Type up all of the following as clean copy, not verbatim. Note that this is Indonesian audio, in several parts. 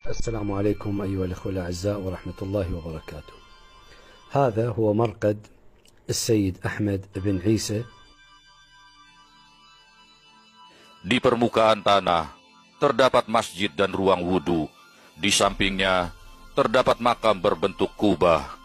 السلام عليكم أيها الأخوة الأعزاء ورحمة الله وبركاته. هذا هو مرقد السيد أحمد بن عيسى. Di permukaan tanah terdapat masjid dan ruang wudhu. Di sampingnya terdapat makam berbentuk kubah.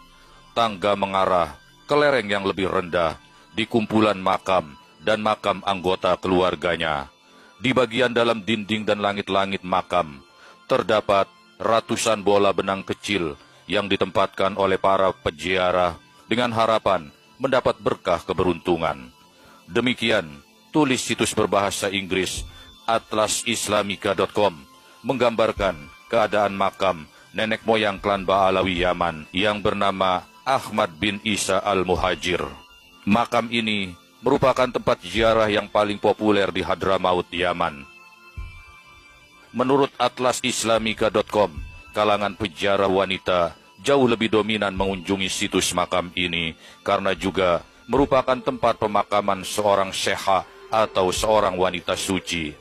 Tangga mengarah ke lereng yang lebih rendah di kumpulan makam dan makam anggota keluarganya. Di bagian dalam dinding dan langit-langit makam terdapat ratusan bola benang kecil yang ditempatkan oleh para peziarah dengan harapan mendapat berkah keberuntungan. Demikian tulis situs berbahasa Inggris atlasislamika.com menggambarkan keadaan makam nenek moyang klan Ba'alawi Yaman yang bernama Ahmad bin Isa al-Muhajir. Makam ini merupakan tempat ziarah yang paling populer di Hadramaut, Yaman. Menurut atlasislamika.com, kalangan peziarah wanita jauh lebih dominan mengunjungi situs makam ini karena juga merupakan tempat pemakaman seorang syekha atau seorang wanita suci.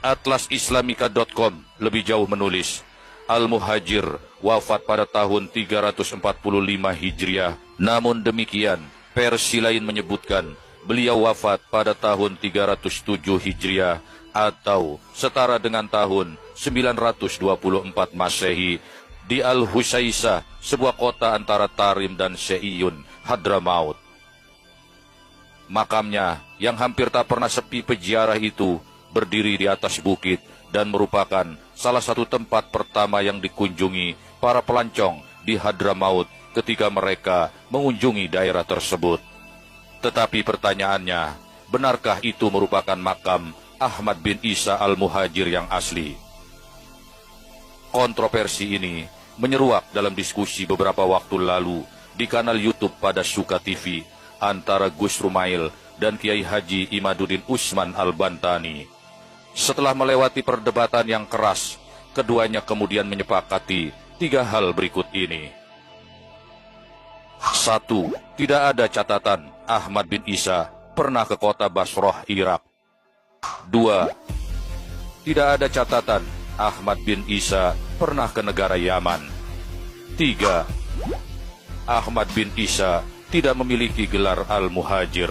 Atlasislamika.com lebih jauh menulis, Al-Muhajir wafat pada tahun 345 Hijriah. Namun demikian, versi lain menyebutkan beliau wafat pada tahun 307 Hijriah atau setara dengan tahun 924 Masehi di Al-Husaisah, sebuah kota antara Tarim dan Seiyun, Hadramaut. Makamnya yang hampir tak pernah sepi peziarah itu berdiri di atas bukit dan merupakan salah satu tempat pertama yang dikunjungi para pelancong di Hadramaut ketika mereka mengunjungi daerah tersebut. Tetapi pertanyaannya, benarkah itu merupakan makam Ahmad bin Isa al-Muhajir yang asli? Kontroversi ini menyeruak dalam diskusi beberapa waktu lalu di kanal YouTube pada Suka TV antara Gus Rumail dan Kiai Haji Imaduddin Usman Al-Bantani. Setelah melewati perdebatan yang keras, keduanya kemudian menyepakati 3 hal berikut ini. 1. Tidak ada catatan Ahmad bin Isa pernah ke kota Basrah, Irak. 2. Tidak ada catatan Ahmad bin Isa pernah ke negara Yaman. 3. Ahmad bin Isa tidak memiliki gelar Al-Muhajir.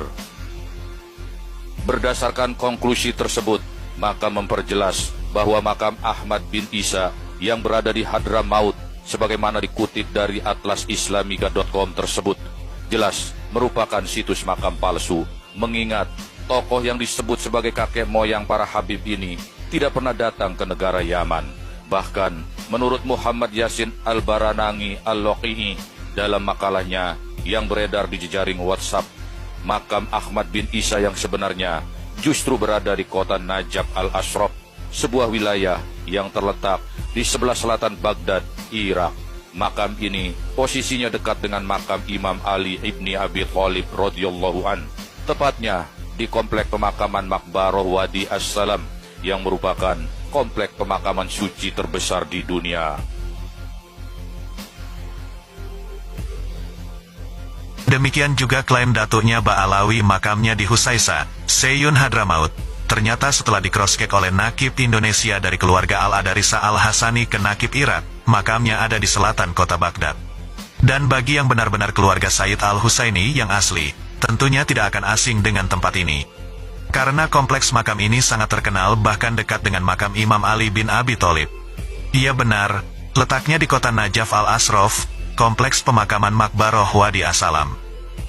Berdasarkan konklusi tersebut, maka memperjelas bahwa makam Ahmad bin Isa yang berada di Hadramaut sebagaimana dikutip dari atlasislamika.com tersebut jelas merupakan situs makam palsu, mengingat tokoh yang disebut sebagai kakek moyang para Habib ini tidak pernah datang ke negara Yaman. Bahkan menurut Muhammad Yasin Al-Baranangi Al-Loqi'i dalam makalahnya yang beredar di jejaring WhatsApp, makam Ahmad bin Isa yang sebenarnya justru berada di kota Najaf Al-Ashraf, sebuah wilayah yang terletak di sebelah selatan Baghdad, Irak. Makam ini posisinya dekat dengan makam Imam Ali ibni Abi Thalib radhiyallahu an, tepatnya di komplek pemakaman Makbarah Wadi As-Salam yang merupakan komplek pemakaman suci terbesar di dunia. Demikian juga klaim datuknya Ba'alawi makamnya di Husaisah, Seiyun Hadramaut. Ternyata setelah di-cross-check oleh Nakib Indonesia dari keluarga Al-Adarisa Al-Hasani ke Nakib Irak, makamnya ada di selatan kota Baghdad. Dan bagi yang benar-benar keluarga Sayyid Al-Husaini yang asli, tentunya tidak akan asing dengan tempat ini. Karena kompleks makam ini sangat terkenal bahkan dekat dengan makam Imam Ali bin Abi Thalib. Iya benar, letaknya di kota Najaf Al-Ashraf, kompleks pemakaman Makbarah Wadi As-Salam.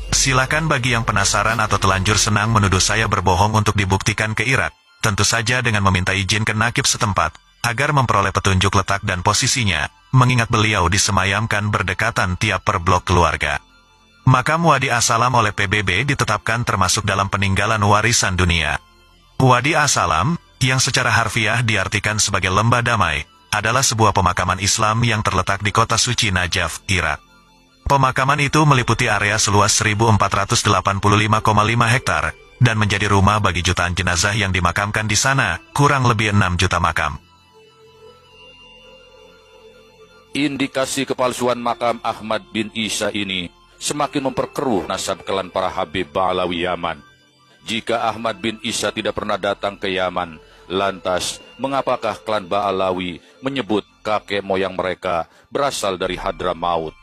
Silakan bagi yang penasaran atau telanjur senang menuduh saya berbohong untuk dibuktikan ke Irak, tentu saja dengan meminta izin ke Nakib setempat, agar memperoleh petunjuk letak dan posisinya, mengingat beliau disemayamkan berdekatan tiap per blok keluarga. Makam Wadi As-Salam oleh PBB ditetapkan termasuk dalam peninggalan warisan dunia. Wadi As-Salam, yang secara harfiah diartikan sebagai lembah damai, adalah sebuah pemakaman Islam yang terletak di kota suci Najaf, Irak. Pemakaman itu meliputi area seluas 1485,5 hektar, dan menjadi rumah bagi jutaan jenazah yang dimakamkan di sana, kurang lebih 6 juta makam. Indikasi kepalsuan makam Ahmad bin Isa ini semakin memperkeruh nasab klan para Habib Ba'alawi Yaman. Jika Ahmad bin Isa tidak pernah datang ke Yaman, lantas mengapakah klan Ba'alawi menyebut kakek moyang mereka berasal dari Hadramaut.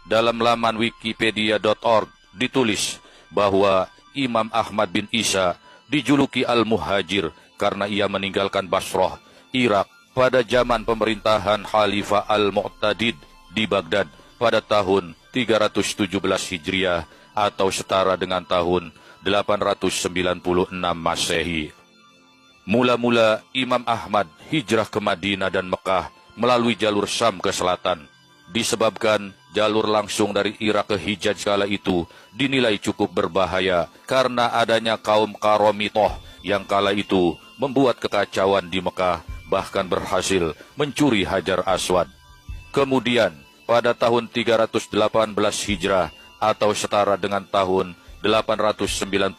Dalam laman wikipedia.org ditulis bahwa Imam Ahmad bin Isa dijuluki Al-Muhajir karena ia meninggalkan Basrah, Irak pada zaman pemerintahan Khalifah Al-Mu'tadid di Baghdad pada tahun 317 Hijriah atau setara dengan tahun 896 Masehi. Mula-mula Imam Ahmad hijrah ke Madinah dan Mekah melalui jalur Syam ke selatan. Disebabkan jalur langsung dari Irak ke Hijaz kala itu dinilai cukup berbahaya karena adanya kaum Karomitoh yang kala itu membuat kekacauan di Mekah, bahkan berhasil mencuri Hajar Aswad. Kemudian pada tahun 318 Hijrah atau setara dengan tahun 897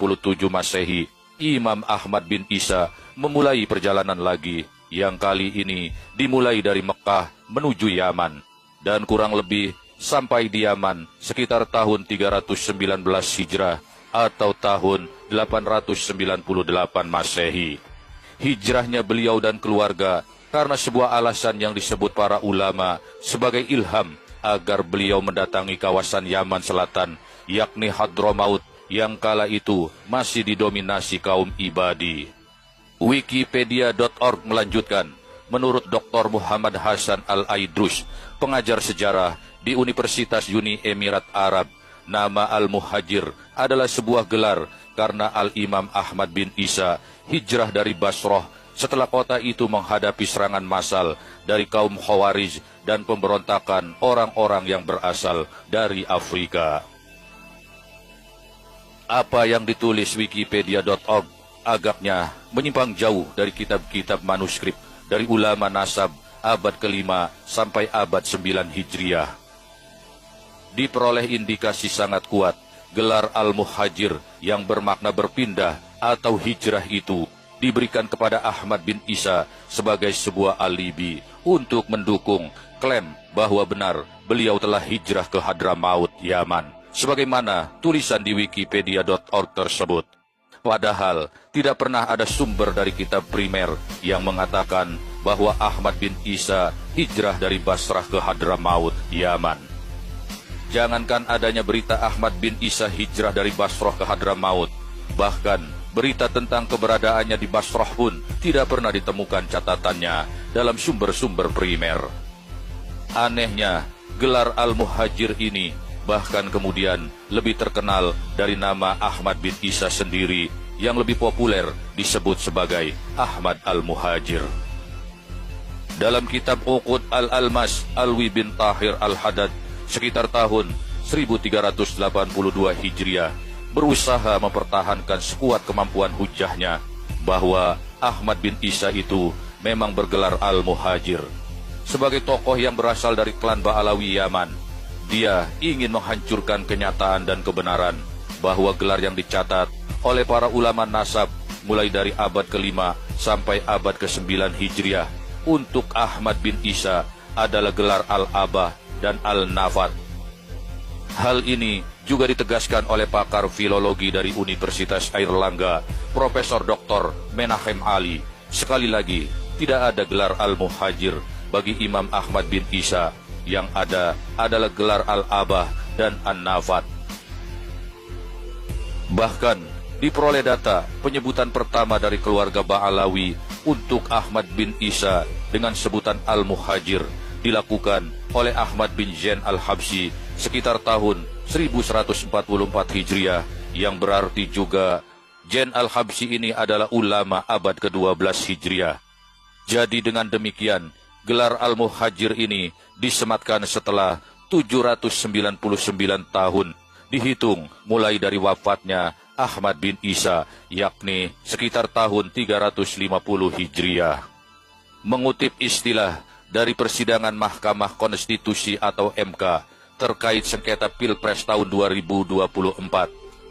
Masehi, Imam Ahmad bin Isa memulai perjalanan lagi, yang kali ini dimulai dari Mekah menuju Yaman, dan kurang lebih sampai di Yaman sekitar tahun 319 Hijrah atau tahun 898 Masehi. Hijrahnya beliau dan keluarga karena sebuah alasan yang disebut para ulama sebagai ilham agar beliau mendatangi kawasan Yaman Selatan, yakni Hadramaut, yang kala itu masih didominasi kaum Ibadi. Wikipedia.org melanjutkan, menurut Dr. Muhammad Hasan Al-Aidrus, pengajar sejarah di Universitas Uni Emirat Arab, nama Al-Muhajir adalah sebuah gelar karena Al-Imam Ahmad bin Isa hijrah dari Basrah setelah kota itu menghadapi serangan massal dari kaum Khawarij dan pemberontakan orang-orang yang berasal dari Afrika. Apa yang ditulis Wikipedia.org agaknya menyimpang jauh dari kitab-kitab manuskrip dari ulama nasab abad ke-5 sampai abad 9 Hijriah. Diperoleh indikasi sangat kuat, gelar Al-Muhajir yang bermakna berpindah atau hijrah itu diberikan kepada Ahmad bin Isa sebagai sebuah alibi untuk mendukung klaim bahwa benar beliau telah hijrah ke Hadramaut, Yaman, sebagaimana tulisan di wikipedia.org tersebut. Padahal tidak pernah ada sumber dari kitab primer yang mengatakan bahwa Ahmad bin Isa hijrah dari Basrah ke Hadramaut, Yaman. Jangankan adanya berita Ahmad bin Isa hijrah dari Basrah ke Hadramaut, bahkan berita tentang keberadaannya di Basrah pun tidak pernah ditemukan catatannya dalam sumber-sumber primer. Anehnya, gelar Al-Muhajir ini bahkan kemudian lebih terkenal dari nama Ahmad bin Isa sendiri yang lebih populer disebut sebagai Ahmad Al-Muhajir. Dalam kitab Uqud Al-Almas Alwi bin Tahir Al-Haddad sekitar tahun 1382 Hijriah berusaha mempertahankan sekuat kemampuan hujahnya bahwa Ahmad bin Isa itu memang bergelar Al-Muhajir. Sebagai tokoh yang berasal dari klan Ba'alawi Yaman, dia ingin menghancurkan kenyataan dan kebenaran bahwa gelar yang dicatat oleh para ulama nasab mulai dari abad ke-5 sampai abad ke-9 Hijriah untuk Ahmad bin Isa adalah gelar Al-Abah dan Al-Nafat. Hal ini juga ditegaskan oleh pakar filologi dari Universitas Airlangga, Profesor Dr. Menachem Ali. Sekali lagi, tidak ada gelar Al-Muhajir bagi Imam Ahmad bin Isa. Yang ada adalah gelar Al-Abah dan An-Nafat. Bahkan diperoleh data penyebutan pertama dari keluarga Ba'alawi untuk Ahmad bin Isa dengan sebutan Al-Muhajir dilakukan oleh Ahmad bin Zain Al-Habsyi sekitar tahun 1144 Hijriah, yang berarti juga Zain Al-Habsyi ini adalah ulama abad ke-12 Hijriah. Jadi dengan demikian, gelar Al-Muhajir ini disematkan setelah 799 tahun dihitung mulai dari wafatnya Ahmad bin Isa, yakni sekitar tahun 350 Hijriah. Mengutip istilah dari persidangan Mahkamah Konstitusi atau MK terkait sengketa Pilpres tahun 2024,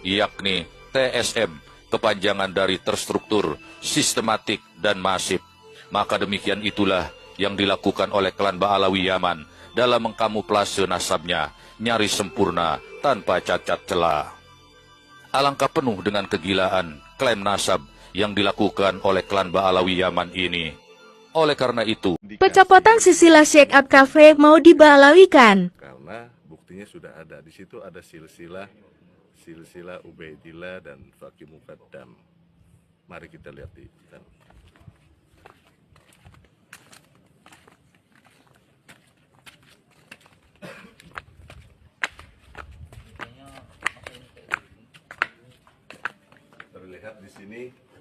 yakni TSM, kepanjangan dari terstruktur, sistematik, dan masif, maka demikian itulah yang dilakukan oleh klan Ba'alawi Yaman dalam mengkamuflase nasabnya nyaris sempurna tanpa cacat celah. Alangkah penuh dengan kegilaan klaim nasab yang dilakukan oleh klan Ba'alawi Yaman ini. Oleh karena itu, Pecopotan silsilah Syekh Ab Cafe mau dibalawikan. karena buktinya sudah ada. Di situ ada silsilah Ubaidillah dan Faqih Muqaddam. Mari kita lihat di sana.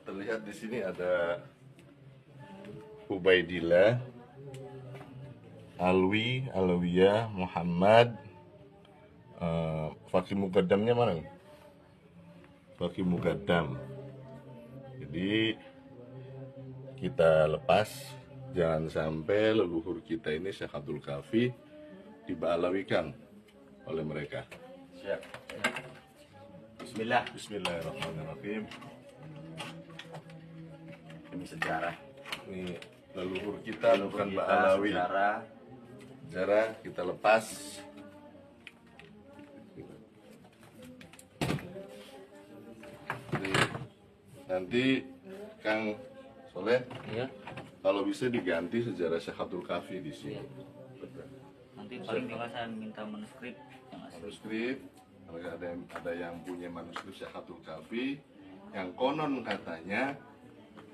Terlihat di sini ada Ubaidillah, Alwi, Alawiyah, Muhammad, Faqih Muqaddamnya mana? Faqih Muqaddam. Jadi kita lepas, jangan sampai leluhur kita ini Syekh Abdul Kafi dibalawikan oleh mereka. Siap. Bismillahirrahmanirrahim. Ini sejarah. Ini leluhur kita, bukan Ba'alawi. Sejarah kita lepas. Jadi, nanti Kang Soleh, Ya. kalau bisa diganti sejarah Syekh Abdul Kafi di sini. Nanti paling tinggal saya minta manuskrip yang asli. Manuskrip, ada yang punya manuskrip Syekh Abdul Kafi, yang konon katanya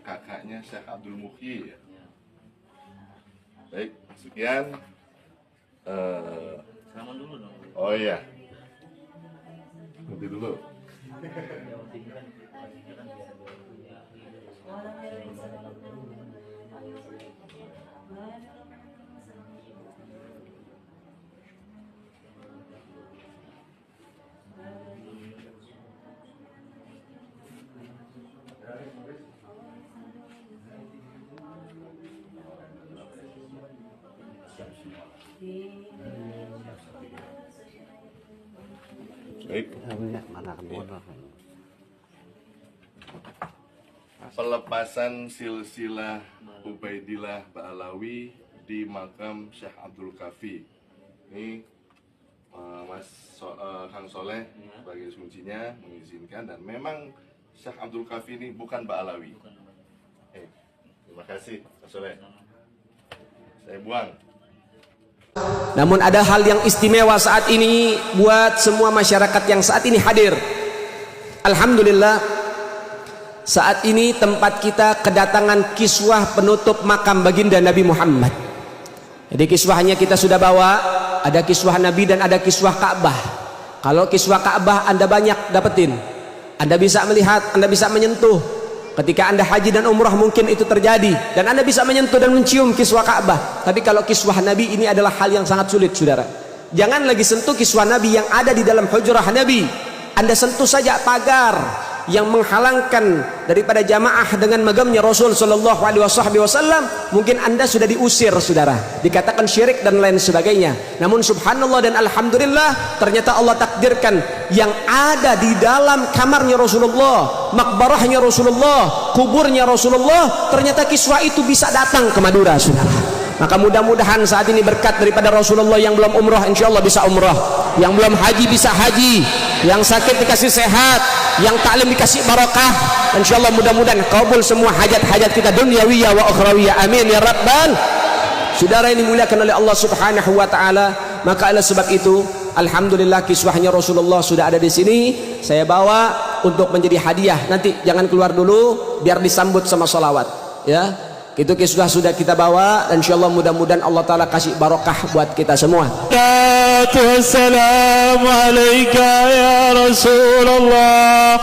kakaknya Syekh Abdul Muhyi. Baik, sekian. Salaman dulu dong. Oh iya, nanti dulu. Baik. Pelepasan silsilah Ubaidillah Ba'alawi di makam Syekh Abdul Kafi. Ini Kang Soleh sebagai kuncinya mengizinkan, dan memang Syekh Abdul Kafi ini bukan Ba'alawi. Terima kasih Kang Soleh. Saya buang. Namun ada hal yang istimewa saat ini buat semua masyarakat yang saat ini hadir. Alhamdulillah, saat ini tempat kita kedatangan kiswah penutup makam baginda Nabi Muhammad. Jadi kiswahnya kita sudah bawa, ada kiswah Nabi dan ada kiswah Ka'bah. Kalau kiswah Ka'bah Anda banyak dapetin, Anda bisa melihat, Anda bisa menyentuh. Ketika Anda haji dan umrah mungkin itu terjadi, dan Anda bisa menyentuh dan mencium kiswah Ka'bah. Tapi kalau kiswah Nabi ini adalah hal yang sangat sulit, saudara. Jangan lagi sentuh kiswah Nabi yang ada di dalam hujrah Nabi. Anda sentuh saja pagar yang menghalangkan daripada jamaah dengan magamnya Rasul Sallallahu Alaihi Wasallam, mungkin Anda sudah diusir, saudara, dikatakan syirik dan lain sebagainya. Namun subhanallah dan alhamdulillah, ternyata Allah takdirkan yang ada di dalam kamarnya Rasulullah, makbarahnya Rasulullah, kuburnya Rasulullah, ternyata kiswah itu bisa datang ke Madura, saudara. Maka mudah-mudahan saat ini berkat daripada Rasulullah, yang belum umrah insyaallah bisa umrah, yang belum haji bisa haji, yang sakit dikasih sehat, yang taklim dikasih barakah. Insyaallah mudah-mudahan kabul semua hajat-hajat kita dunyawiyah wa ukhrawiyah. Amin ya rabbal. Saudara ini dimuliakan oleh Allah Subhanahu wa taala. Maka oleh sebab itu, alhamdulillah kiswahnya Rasulullah sudah ada di sini. Saya bawa untuk menjadi hadiah. Nanti jangan keluar dulu biar disambut sama salawat, ya. Itu kiswah sudah kita bawa, dan insyaallah mudah-mudahan Allah taala kasih barakah buat kita semua. Assalamu alayka ya Rasulullah.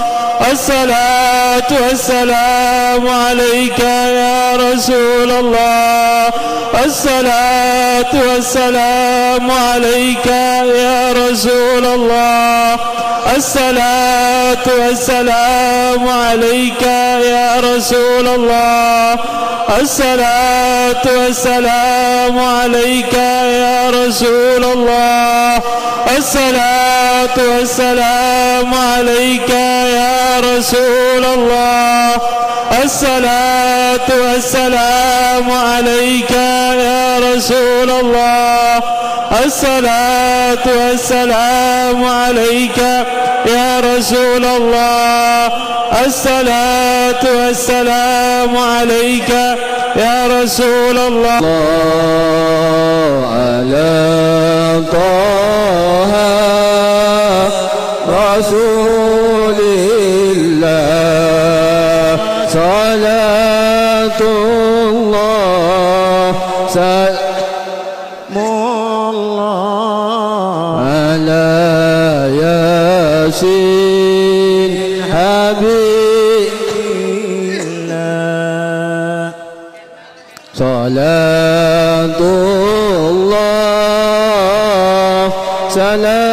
Assalatu wassalamu alayka ya Rasulullah. Assalatu wassalamu alayka ya Rasulullah. Assalatu wassalamu alayka ya Rasulullah. Assalatu wassalamu alayka ya Rasulullah. Assalatu wassalamu alayka ya Rasulullah. Assalatu wassalamu alayka ya Rasulullah. الصلاة والسلام عليك يا رسول الله الصلاة والسلام عليك يا رسول الله على طه رسول الله صلاة الله سلام الله على ياسين حبيب الله صلاة الله سلام